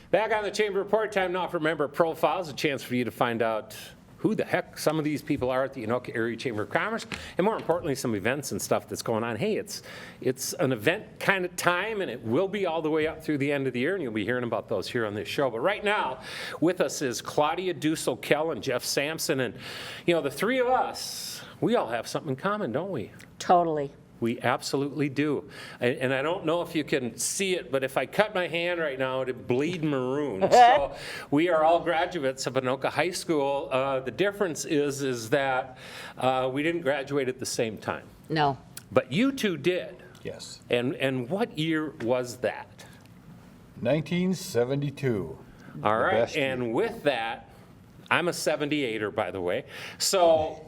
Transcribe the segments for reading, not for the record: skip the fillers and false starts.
Back on the Chamber Report, time now for member profiles, a chance for you to find out who the heck some of these people are at the Anoka Area Chamber of Commerce, and more importantly, some events and stuff that's going on. Hey, it's an event kind of time, and it will be all the way up through the end of the year, and you'll be hearing about those here on this show. But right now, with us is Claudia Dussl Kell and Jeff Sampson, and the three of us, we all have something in common, don't we? Totally. We absolutely do. And I don't know if you can see it, but if I cut my hand right now, it'd bleed maroon. So we are all graduates of Anoka High School. The difference is that we didn't graduate at the same time. No. But you two did. Yes. And what year was that? 1972. All right. And with that, I'm a 78er, by the way. So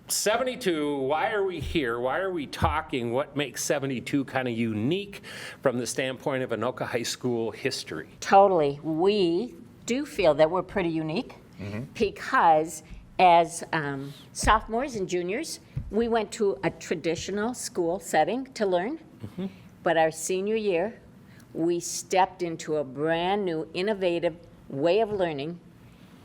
72, why are we here? Why are we talking? What makes 72 kind of unique from the standpoint of Anoka High School history? Totally. We do feel that we're pretty unique because as sophomores and juniors, we went to a traditional school setting to learn. But our senior year, we stepped into a brand new, innovative way of learning.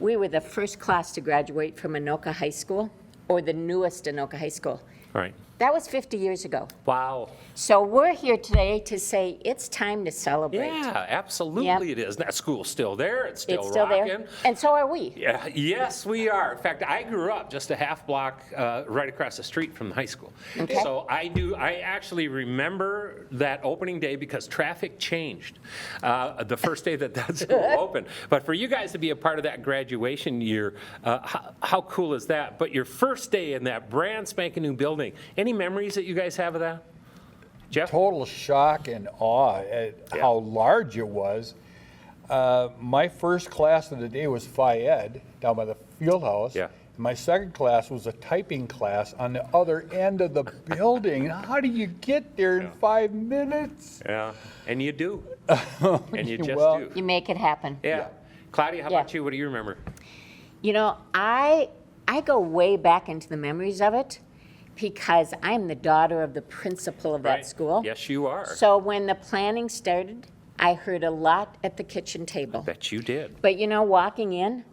We were the first class to graduate from Anoka High School, or the newest Anoka High School. Right. That was 50 years ago. Wow. So we're here today to say it's time to celebrate. Yeah, absolutely Yep. it is. That school's still there. It's still It's still rocking. there. And so are we. Yeah, yes, we are. In fact, I grew up just a half block right across the street from the high school. Okay. So I actually remember that opening day because traffic changed the first day that school opened. But for you guys to be a part of that graduation year, how cool is that? But your first day in that brand spanking new building, any memories that you guys have of that? Jeff? Total shock and awe at how large it was. My first class of the day was Phi Ed down by the field house. Yeah. My second class was a typing class on the other end of the building. How do you get there in 5 minutes? Yeah, and you do. And you just Well, do. You make it happen. Yeah. Claudia, how Yeah. about you? What do you remember? I go way back into the memories of it because I'm the daughter of the principal of that Right. school. Yes, you are. So when the planning started, I heard a lot at the kitchen table. Bet you did. But walking in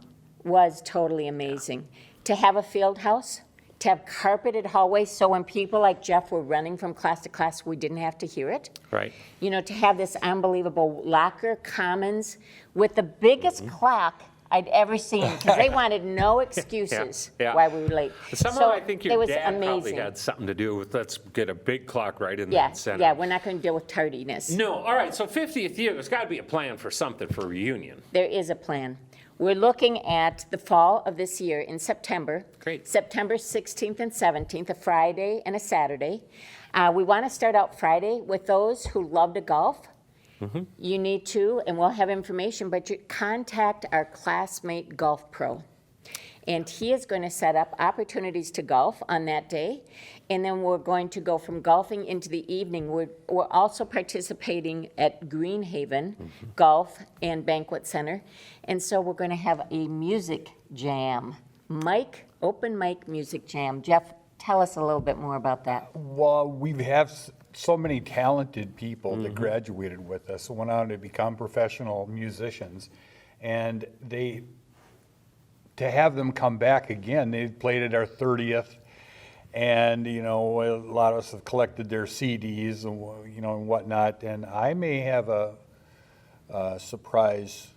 was totally amazing. To have a field house, to have carpeted hallways, so when people like Jeff were running from class to class, we didn't have to hear it. Right. To have this unbelievable locker commons with the biggest clock I'd ever seen, because they wanted no excuses Yeah. why we were late. Somehow So I think it your was dad probably amazing. had something to do with let's get a big clock right in the Yeah, center. yeah, we're not going to deal with tardiness. No, all right, so 50th year, there's got to be a plan for something for a reunion. There is a plan. We're looking at the fall of this year in September. Great. September 16th and 17th, a Friday and a Saturday. We want to start out Friday with those who love to golf. You need to, and we'll have information, but you contact our classmate golf pro. And he is going to set up opportunities to golf on that day. And then we're going to go from golfing into the evening. We're also participating at Greenhaven Golf and Banquet Center. And so we're going to have a music jam. Open mic music jam. Jeff, tell us a little bit more about that. Well, we have so many talented people that graduated with us, went on to become professional musicians, and to have them come back again, they played at our 30th, and a lot of us have collected their CDs and whatnot, and I may have a surprise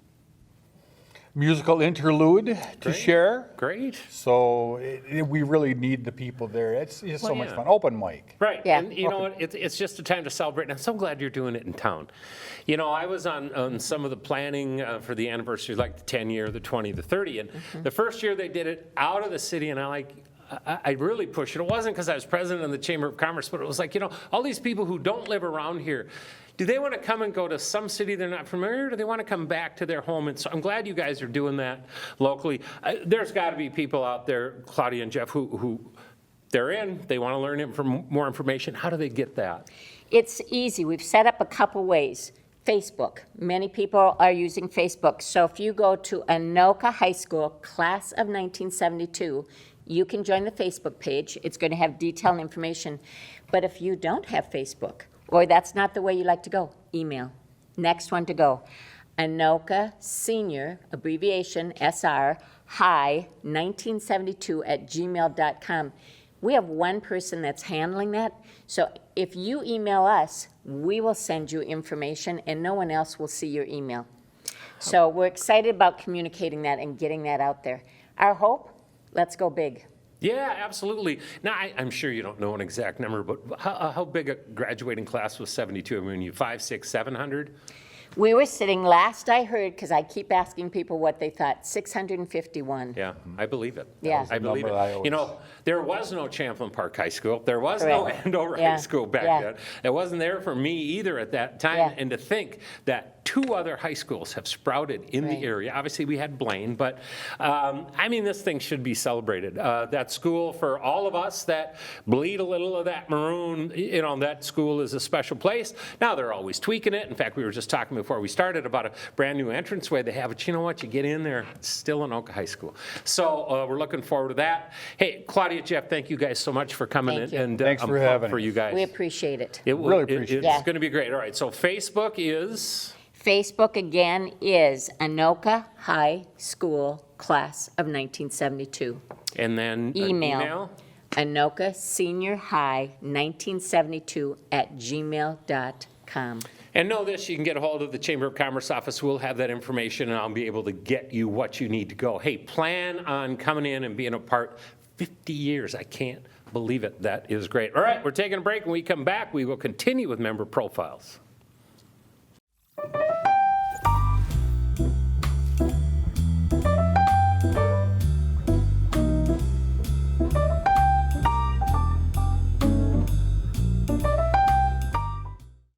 musical interlude to share. Great. So we really need the people there. It's so much yeah. fun. Open mic. Right, Yeah. and you know what, it's just a time to celebrate, and I'm so glad you're doing it in town. I was on some of the planning for the anniversary, like the 10 year, the 20, the 30, and the first year they did it out of the city, and I really pushed it. It wasn't because I was president of the Chamber of Commerce, but it was like, all these people who don't live around here, do they want to come and go to some city they're not familiar, or do they want to come back to their home? And so I'm glad you guys are doing that locally. There's got to be people out there, Claudia and Jeff, who they're in, they want to learn more information. How do they get that? It's easy. We've set up a couple ways. Facebook. Many people are using Facebook. So if you go to Anoka High School, class of 1972, you can join the Facebook page. It's going to have detailed information. But if you don't have Facebook, or that's not the way you like to go, email. Next one to go. Anoka Senior, abbreviation SR, High 1972 @gmail.com. We have one person that's handling that, so if you email us, we will send you information and no one else will see your email. So we're excited about communicating that and getting that out there. Our hope, let's go big. Yeah, absolutely. Now, I'm sure you don't know an exact number, but how big a graduating class was 72? I mean, you 500, 600, 700? We were sitting, last I heard, because I keep asking people what they thought, 651. Yeah, I believe it. Yeah. I believe Number I it. always- You know, there was no Champlain Park High School. There was no Correct. Andover Yeah. High School back Yeah. then. It wasn't there for me either at that time. Yeah. And to think that 2 other high schools have sprouted in Right. the area. Obviously, we had Blaine, but I mean, this thing should be celebrated. That school, for all of us that bleed a little of that maroon, you know, that school is a special place. Now, they're always tweaking it. In fact, we were just talking before we started about a brand-new entranceway they have, but you know what? You get in there, it's still Anoka High School. So we're looking forward to that. Hey, Claudia, Jeff, thank you guys so much for coming Thank in. you. And Thanks I'm for pumped having for us. you guys. We appreciate it. Really appreciate It's it. going to be great. All right, so Facebook is... Facebook again is Anoka High School Class of 1972. And then an Email. Anoka Senior High 1972 @gmail.com. And know this, you can get a hold of the Chamber of Commerce office. We'll have that information, and I'll be able to get you what you need to go. Hey, plan on coming in and being a part. 50 years, I can't believe it. That is great. All right, we're taking a break. When we come back, we will continue with member profiles.